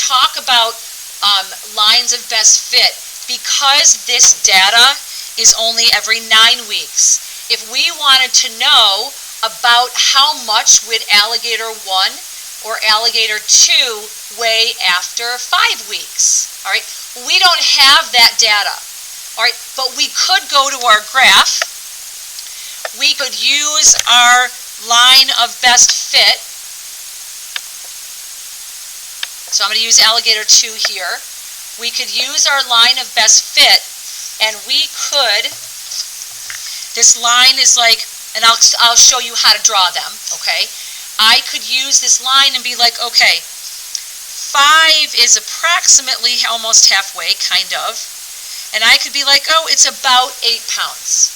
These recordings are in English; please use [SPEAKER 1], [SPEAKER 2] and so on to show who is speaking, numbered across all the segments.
[SPEAKER 1] talk about lines of best fit, because this data is only every 9 weeks, if we wanted to know about how much would alligator 1 or alligator 2 weigh after 5 weeks, all right, we don't have that data, all right, but we could go to our graph. We could use our line of best fit. So I'm going to use alligator 2 here. We could use our line of best fit, and we could, this line is like, and I'll show you how to draw them, okay? I could use this line and be like, okay, 5 is approximately almost halfway, kind of, and I could be like, oh, it's about 8 pounds,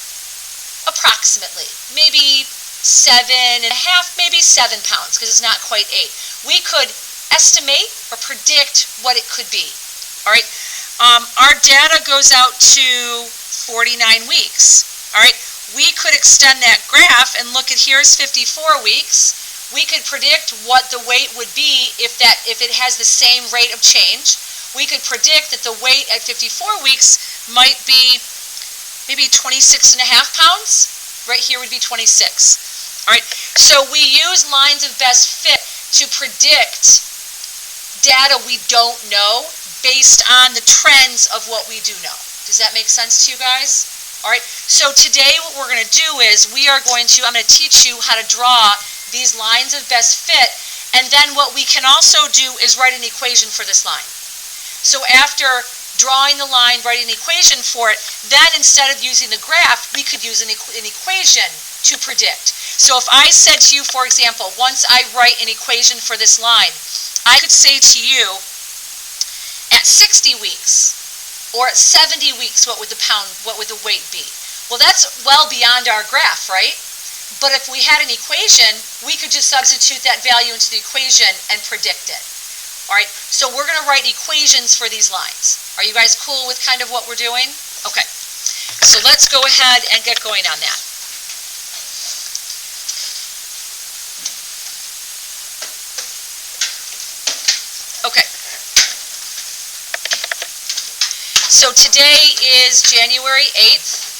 [SPEAKER 1] approximately, maybe 7.5, maybe 7 pounds, because it's not quite 8. We could estimate or predict what it could be. All right, our data goes out to 49 weeks. All right, we could extend that graph and look at, here's 54 weeks. We could predict what the weight would be if it has the same rate of change. We could predict that the weight at 54 weeks might be maybe 26.5 pounds. Right here would be 26. All right, so we use lines of best fit to predict data we don't know based on the trends of what we do know. Does that make sense to you guys? All right, so today what we're going to do is I'm going to teach you how to draw these lines of best fit, and then what we can also do is write an equation for this line. So after drawing the line, writing an equation for it, then instead of using the graph, we could use an equation to predict. So if I said to you, for example, once I write an equation for this line, I could say to you, at 60 weeks or at 70 weeks, what would the weight be? Well, that's well beyond our graph, right? But if we had an equation, we could just substitute that value into the equation and predict it. All right, so we're going to write equations for these lines. Are you guys cool with kind of what we're doing? Okay, so let's go ahead and get going on that. Okay, so today is January 8th.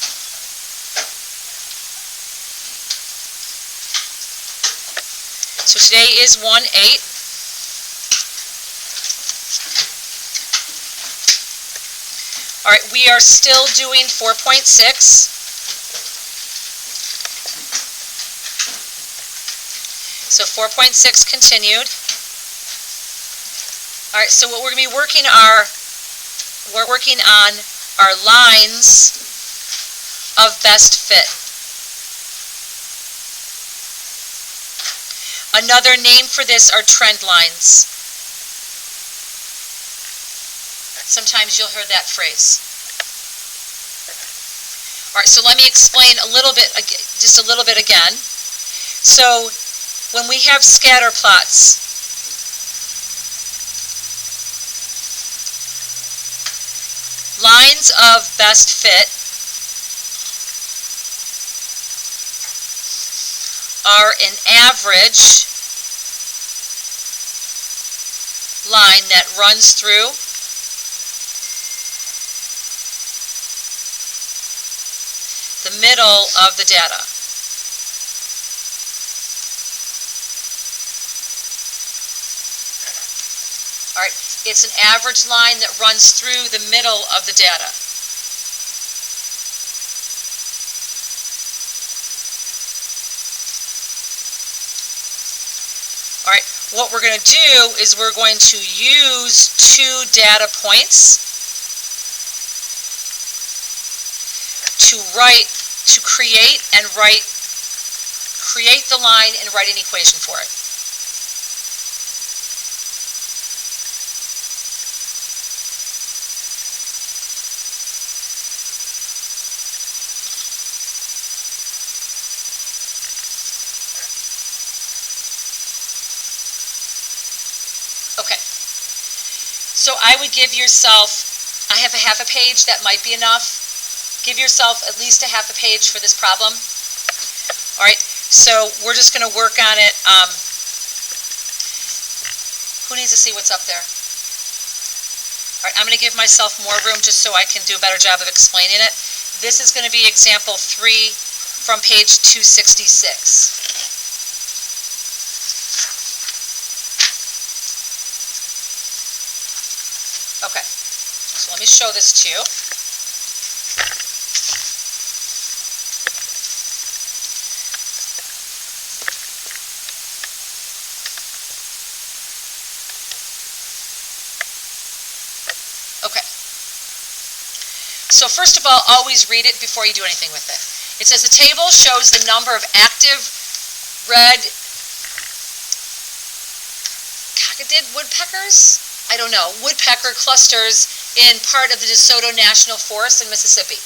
[SPEAKER 1] So today is 1/8. All right, we are still doing 4.6. So 4.6 continued. All right, so what we're going to be working we're working on our lines of best fit. Another name for this are trend lines. Sometimes you'll hear that phrase. All right, so let me explain a little bit, just a little bit again. So when we have scatter plots, lines of best fit are an average line that runs through the middle of the data. All right, it's an average line that runs through the middle of the data. All right, what we're going to do is we're going to use 2 data points to create the line and write an equation for it. Okay, so I would give yourself, I have a half a page, that might be enough. Give yourself at least a half a page for this problem. All right, so we're just going to work on it. Who needs to see what's up there? All right, I'm going to give myself more room just so I can do a better job of explaining it. This is going to be example 3 from page 266. Okay, so let me show this to you. Okay. So first of all, always read it before you do anything with it. It says the table shows the number of active red cockaded woodpeckers? I don't know, woodpecker clusters in part of the DeSoto National Forest in Mississippi.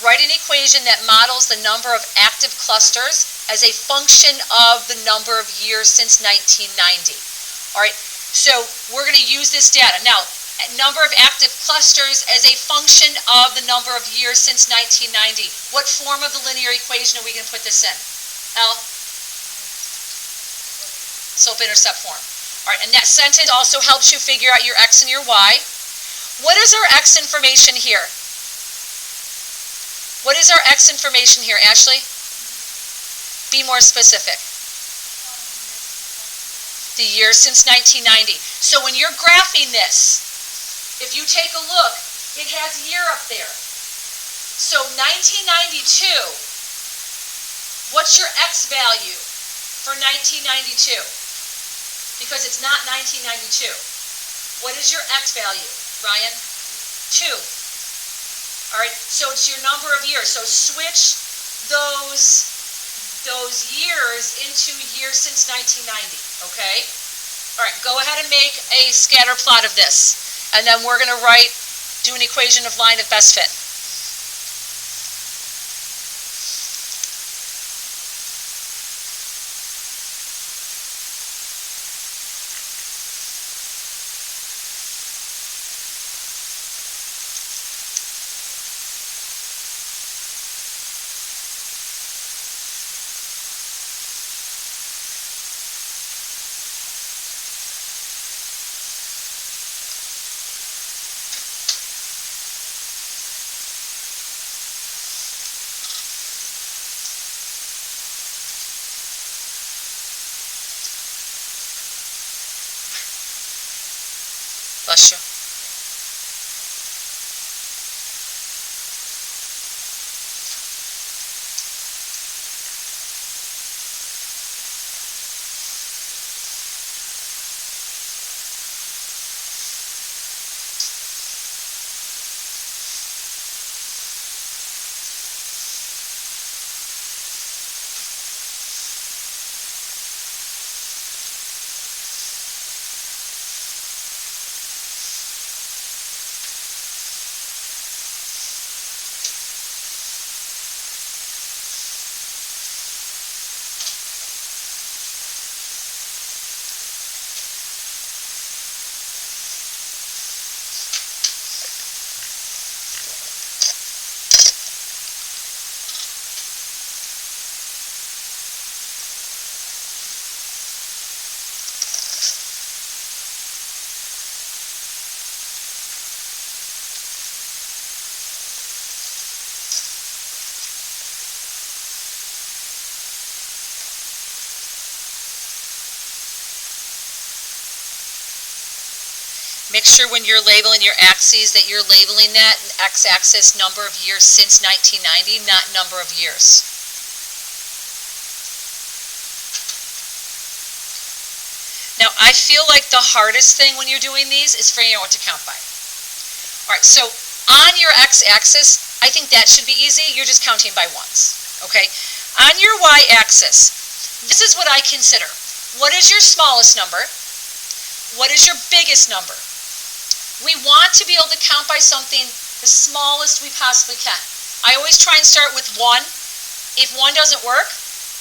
[SPEAKER 1] Write an equation that models the number of active clusters as a function of the number of years since 1990. All right, so we're going to use this data. Now, number of active clusters as a function of the number of years since 1990. What form of the linear equation are we going to put this in? L? Slope-intercept form. All right, and that sentence also helps you figure out your x and your y. What is our x information here? What is our x information here, Ashley? Be more specific. The years since 1990. So when you're graphing this, if you take a look, it has year up there. So 1992, what's your x value for 1992? Because it's not 1992. What is your x value, Ryan? 2. All right, so it's your number of years. So switch those years into years since 1990, okay? All right, go ahead and make a scatter plot of this. And then we're going to do an equation of line of best fit. Bless you. Make sure when you're labeling your axes that you're labeling that x-axis number of years since 1990, not number of years. Now, I feel like the hardest thing when you're doing these is figuring out what to count by. All right, so on your x-axis, I think that should be easy. You're just counting by ones, okay? On your y-axis, this is what I consider. What is your smallest number? What is your biggest number? We want to be able to count by something the smallest we possibly can. I always try and start with 1. If 1 doesn't work,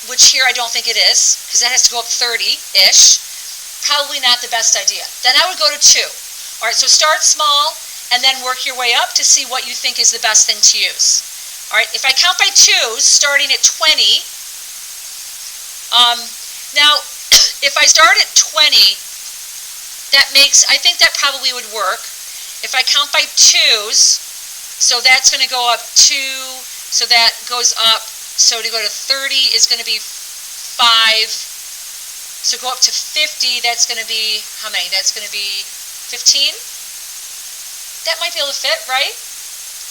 [SPEAKER 1] which here I don't think it is, because that has to go up 30-ish, probably not the best idea. Then I would go to 2. All right, so start small and then work your way up to see what you think is the best thing to use. All right, if I count by 2s, starting at 20, now if I start at 20, I think that probably would work. If I count by twos, so that's going to go up 2, so that goes up, so to go to 30 is going to be 5, so go up to 50, that's going to be, how many? That's going to be 15? That might be able to fit, right?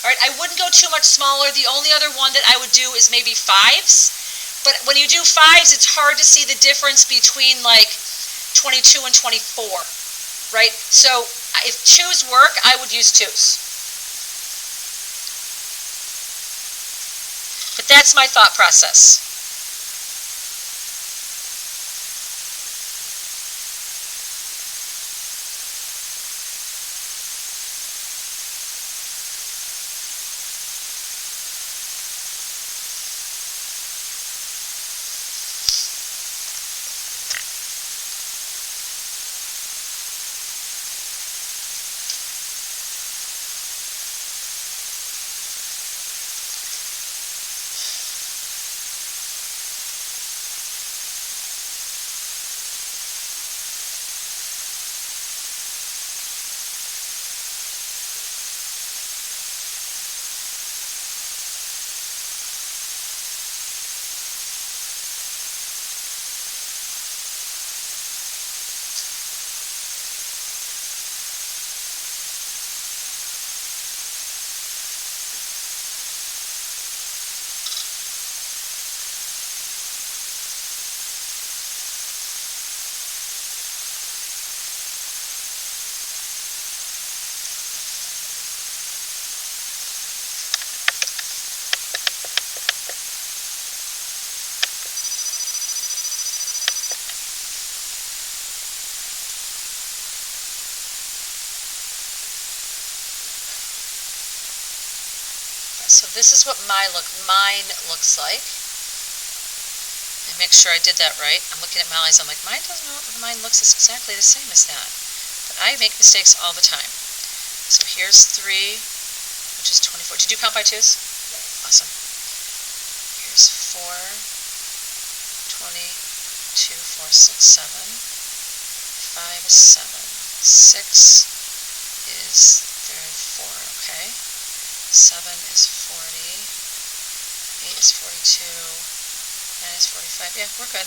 [SPEAKER 1] All right, I wouldn't go too much smaller. The only other one that I would do is maybe 5s, but when you do 5s, it's hard to see the difference between like 22 and 24, right? So if 2s work, I would use 2s. But that's my thought process. So this is what mine looks like. And make sure I did that right. I'm looking at Molly's. I'm like, mine looks exactly the same as that. But I make mistakes all the time. So here's 3, which is 24. Did you count by 2s? Yes. Awesome. Here's 4, 20, 2, 4, 6, 7. 5 is 7. 6 is 4, okay. 7 is 40, 8 is 42, 9 is 45. Yeah, we're good.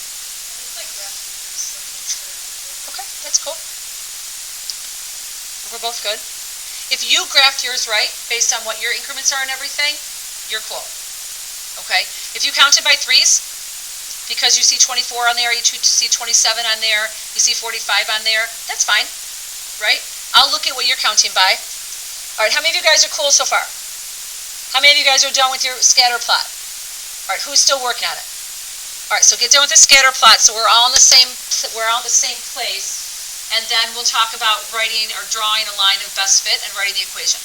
[SPEAKER 1] Okay, that's cool. We're both good. If you graphed yours right, based on what your increments are and everything, you're cool. Okay? If you counted by 3s, because you see 24 on there, you see 27 on there, you see 45 on there, that's fine, right? I'll look at what you're counting by. All right, how many of you guys are cool so far? How many of you guys are done with your scatter plot? All right, who's still working on it? All right, so get done with the scatter plot. So we're all in the same place, and then we'll talk about writing or drawing a line of best fit and writing the equation.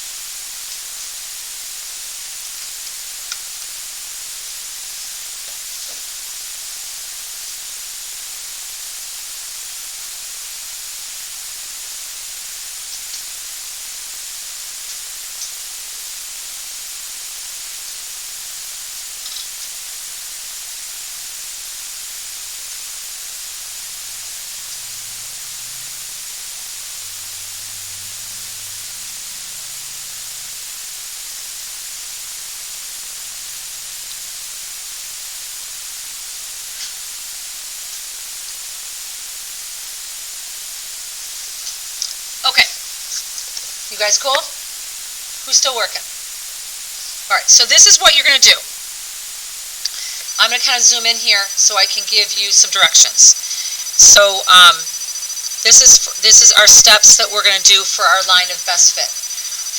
[SPEAKER 1] You guys cool? Who's still working? All right, so this is what you're going to do. I'm going to kind of zoom in here so I can give you some directions. So this is our steps that we're going to do for our line of best fit.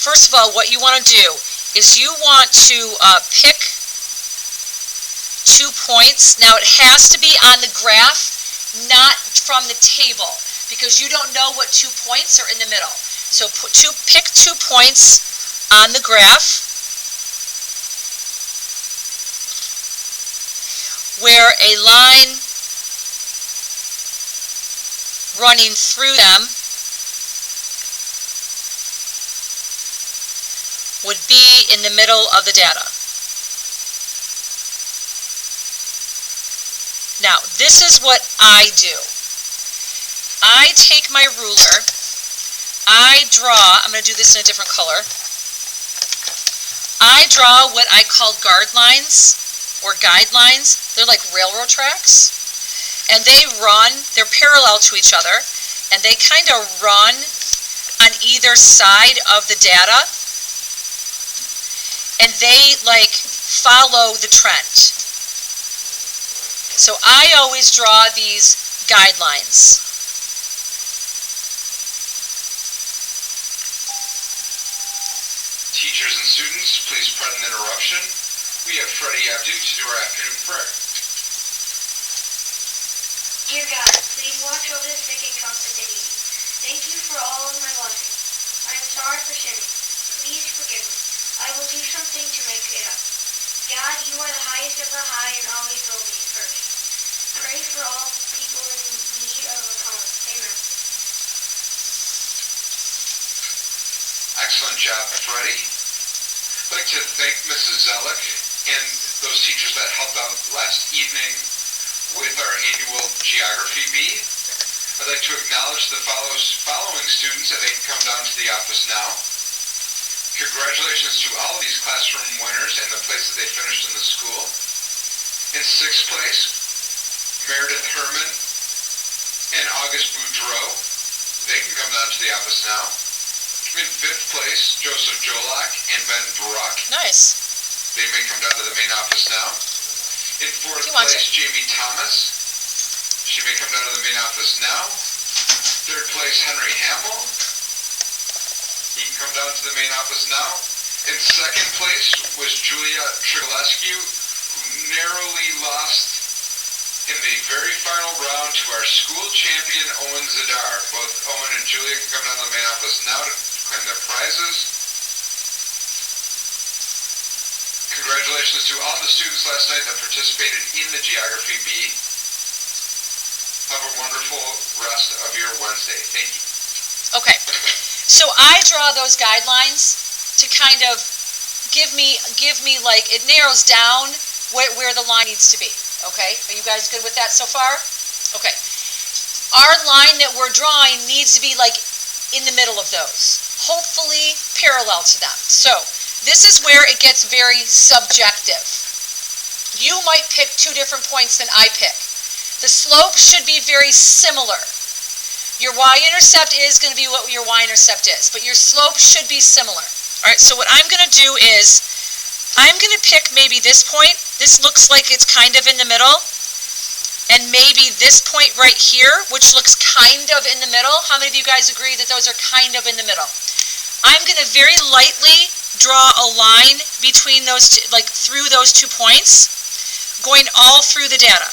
[SPEAKER 1] First of all, what you want to do is you want to pick 2 points. Now it has to be on the graph, not from the table, because you don't know what 2 points are in the middle. So pick 2 points on the graph where a line running through them would be in the middle of the data. Now, this is what I do. I take my ruler, I draw, I'm going to do this in a different color. I draw what I call guard lines or guidelines. They're like railroad tracks. And they run, they're parallel to each other, and they kind of run on either side of the data. And they like follow the trend. So I always draw these guidelines.
[SPEAKER 2] Teachers and students, please pardon the interruption. We have Freddie Abdu to do our afternoon prayer.
[SPEAKER 3] Dear God, please watch over the sick and comfort the needy. Thank you for all of my blessings. I am sorry for sinning. Please forgive me. I will do something to make it up. God, you are the highest of the high and always will be first. Pray for all people in need of a calling. Amen.
[SPEAKER 2] Excellent job, Freddie. I'd like to thank Mrs. Zellick and those teachers that helped out last evening with our annual geography bee. I'd like to acknowledge the following students, and they can come down to the office now. Congratulations to all of these classroom winners and the place that they finished in the school. In 6th place, Meredith Herman and August Boudreau. They can come down to the office now. In 5th place, Joseph Jolak and Ben Brock.
[SPEAKER 1] Nice.
[SPEAKER 2] They may come down to the main office now. In 4th place, Jamie Thomas. She may come down to the main office now. 3rd place, Henry Hamill. He can come down to the main office now. In 2nd place was Julia Trigolescu, who narrowly lost in the very final round to our school champion, Owen Zadar. Both Owen and Julia can come down to the main office now to claim their prizes. Congratulations to all the students last night that participated in the Geography Bee. Have a wonderful rest of your Wednesday. Thank you.
[SPEAKER 1] Okay, so I draw those guidelines to kind of give me like, it narrows down where the line needs to be. Okay, are you guys good with that so far? Okay, our line that we're drawing needs to be like in the middle of those, hopefully parallel to them. So this is where it gets very subjective. You might pick 2 different points than I pick. The slope should be very similar. Your y-intercept is going to be what your y-intercept is, but your slope should be similar. All right, so what I'm going to do is I'm going to pick maybe this point. This looks like it's kind of in the middle. And maybe this point right here, which looks kind of in the middle. How many of you guys agree that those are kind of in the middle? I'm going to very lightly draw a line between those two, like through those 2 points, going all through the data,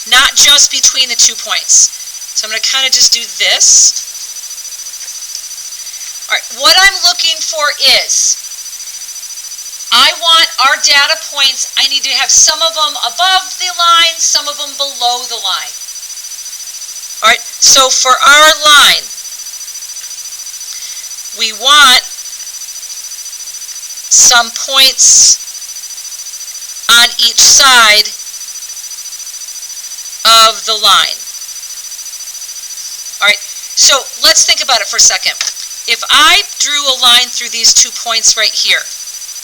[SPEAKER 1] not just between the 2 points. So I'm going to kind of just do this. All right, what I'm looking for is, I want our data points, I need to have some of them above the line, some of them below the line. All right, so for our line, we want some points on each side of the line. All right, so let's think about it for a second. If I drew a line through these 2 points right here,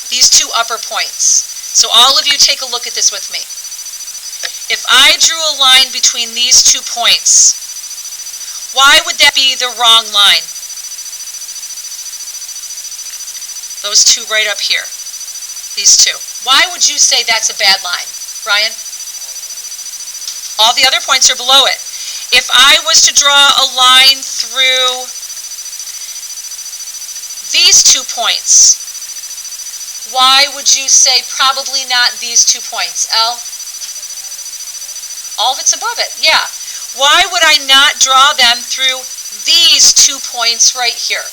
[SPEAKER 1] these 2 upper points, so all of you take a look at this with me. If I drew a line between these 2 points, why would that be the wrong line? Those 2 right up here, these 2. Why would you say that's a bad line, Ryan? All the other points are below it. If I was to draw a line through these 2 points, why would you say probably not these 2 points? L? All of it's above it, yeah. Why would I not draw them through these 2 points right here?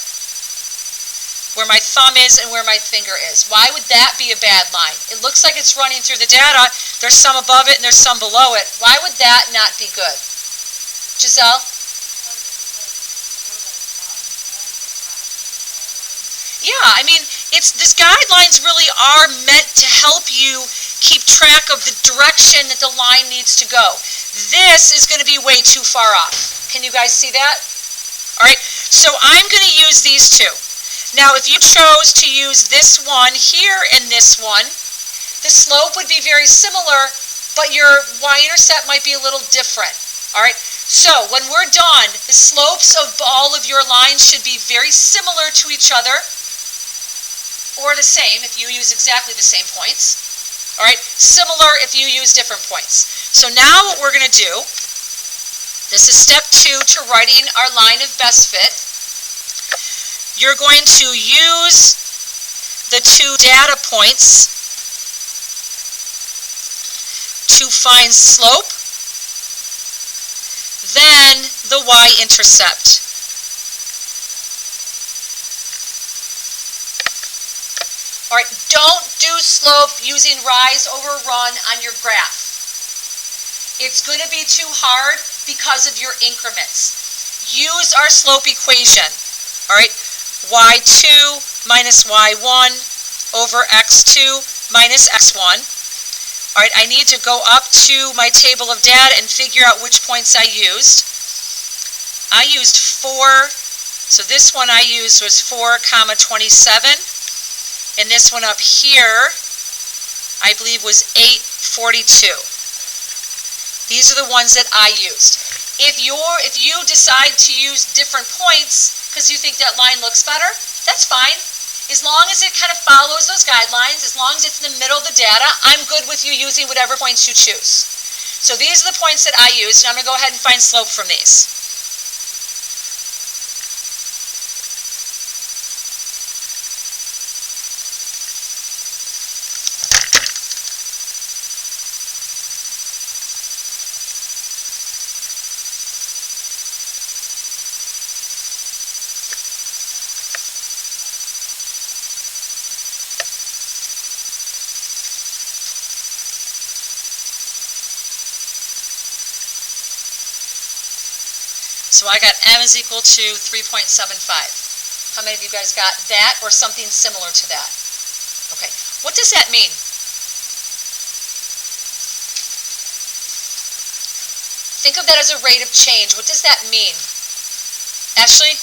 [SPEAKER 1] Where my thumb is and where my finger is. Why would that be a bad line? It looks like it's running through the data. There's some above it and there's some below it. Why would that not be good? Giselle? Yeah, I mean, these guidelines really are meant to help you keep track of the direction that the line needs to go. This is going to be way too far off. Can you guys see that? All right, So I'm going to use these two. Now, if you chose to use this one here and this one, the slope would be very similar, but your y-intercept might be a little different. All right? So when we're done, the slopes of all of your lines should be very similar to each other, or the same if you use exactly the same points. All right? Similar if you use different points. So now what we're going to do, this is step 2 to writing our line of best fit. You're going to use the 2 data points to find slope, then the y-intercept. All right, don't do slope using rise over run on your graph. It's going to be too hard because of your increments. Use our slope equation. All right, y2 minus y1 over x2 minus x1. All right, I need to go up to my table of data and figure out which points I used. I used 4, so this one I used was 4, 27. And this one up here, I believe was 842. These are the ones that I used. If you decide to use different points because you think that line looks better, that's fine. As long as it kind of follows those guidelines, as long as it's in the middle of the data, I'm good with you using whatever points you choose. So these are the points that I used, and I'm going to go ahead and find slope from these. So I got m is equal to 3.75. How many of you guys got that or something similar to that? Okay, what does that mean? Think of that as a rate of change. What does that mean? Ashley?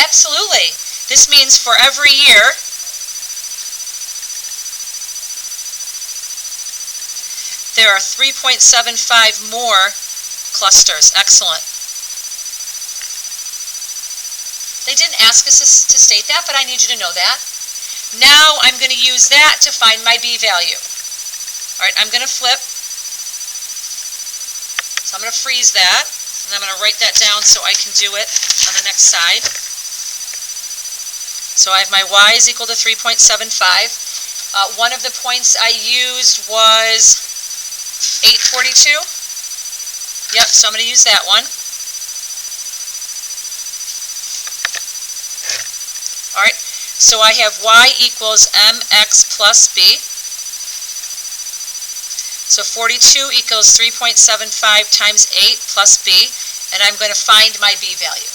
[SPEAKER 1] Absolutely. This means for every year, there are 3.75 more clusters. Excellent. They didn't ask us to state that, but I need you to know that. Now I'm going to use that to find my b value. All right, I'm going to flip. So I'm going to freeze that, and I'm going to write that down so I can do it on the next side. So I have my y is equal to 3.75. One of the points I used was 842. Yep, so I'm going to use that one. All right, so I have y equals mx plus b. So 42 equals 3.75 times 8 plus b, and I'm going to find my b value.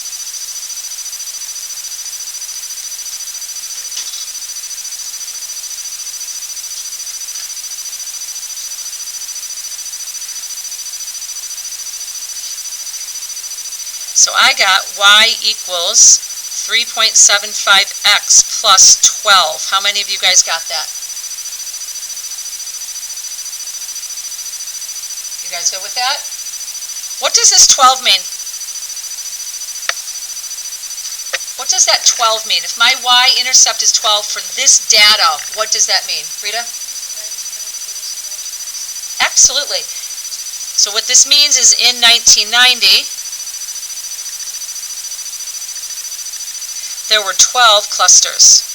[SPEAKER 1] So I got y equals 3.75x plus 12. How many of you guys got that? You guys good with that? What does this 12 mean? What does that 12 mean? If my y-intercept is 12 for this data, what does that mean? Rita? Absolutely. So what this means is in 1990, there were 12 clusters.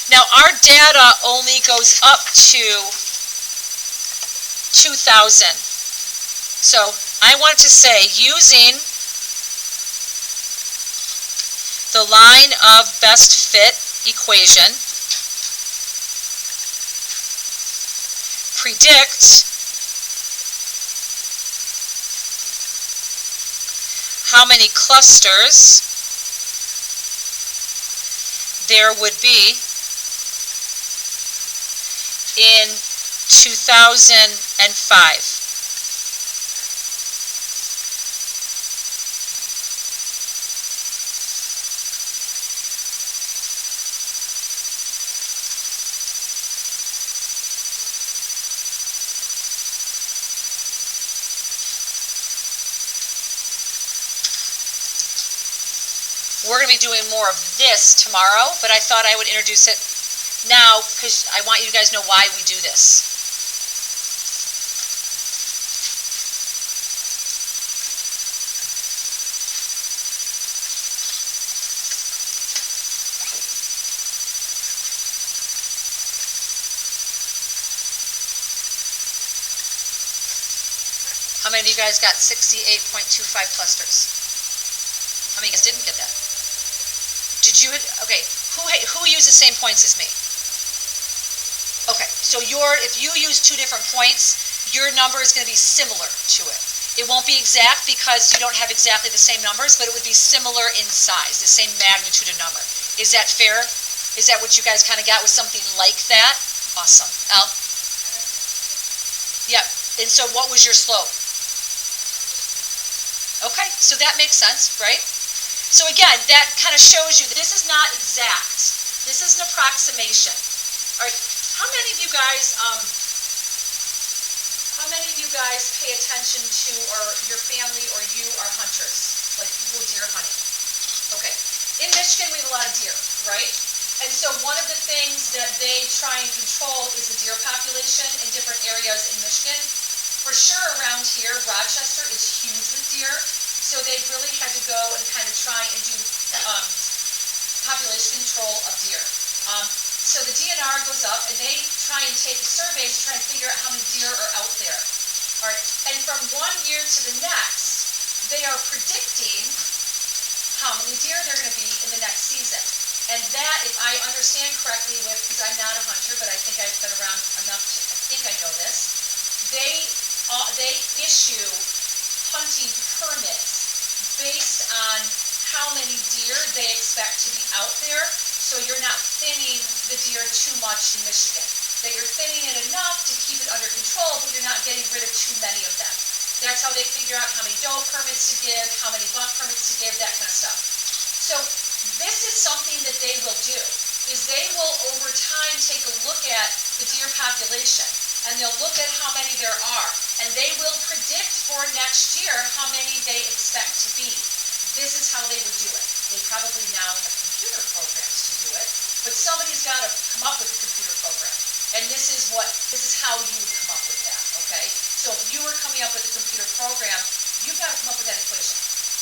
[SPEAKER 1] Now our data only goes up to 2000. So I want to say using the line of best fit equation, predict how many clusters there would be in 2005. We're going to be doing more of this tomorrow, but I thought I would introduce it now because I want you guys to know why we do this. How many of you guys got 68.25 clusters? How many of you guys didn't get that? Did you, okay, who used the same points as me? Okay, so if you use two different points, your number is going to be similar to it. It won't be exact because you don't have exactly the same numbers, but it would be similar in size, the same magnitude of number. Is that fair? Is that what you guys kind of got with something like that? Awesome. Al? Yep. And so what was your slope? Okay, so that makes sense, right? So again, that kind of shows you that this is not exact. This is an approximation. All right, how many of you guys pay attention to, or your family or you are hunters, like you go deer hunting? Okay, in Michigan we have a lot of deer, right? And so one of the things that they try and control is the deer population in different areas in Michigan. For sure around here, Rochester is huge with deer. So they've really had to go and kind of try and do population control of deer. So the DNR goes up and they try and take surveys to try and figure out how many deer are out there. All right, and from one year to the next, they are predicting how many deer they're going to be in the next season. And that, if I understand correctly, because I'm not a hunter, but I think I've been around enough to, I think I know this, they issue hunting permits based on how many deer they expect to be out there, so you're not thinning the deer too much in Michigan. That you're thinning it enough to keep it under control, but you're not getting rid of too many of them. That's how they figure out how many doe permits to give, how many buck permits to give, that kind of stuff. So this is something that they will do, is they will over time take a look at the deer population, and they'll look at how many there are, and they will predict for next year how many they expect to be. This is how they would do it. They probably now have computer programs to do it, but somebody's got to come up with a computer program. And this is how you would come up with that, okay? So if you were coming up with a computer program, you've got to come up with that equation.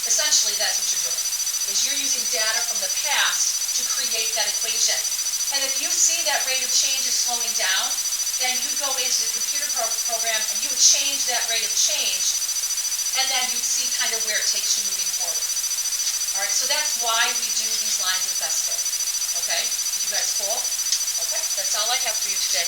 [SPEAKER 1] Essentially, that's what you're doing, is you're using data from the past to create that equation. And if you see that rate of change is slowing down, then you go into the computer program and you would change that rate of change, and then you'd see kind of where it takes you moving forward. All right, so that's why we do these lines of best fit. Okay, you guys cool? Okay, that's all I have for you today.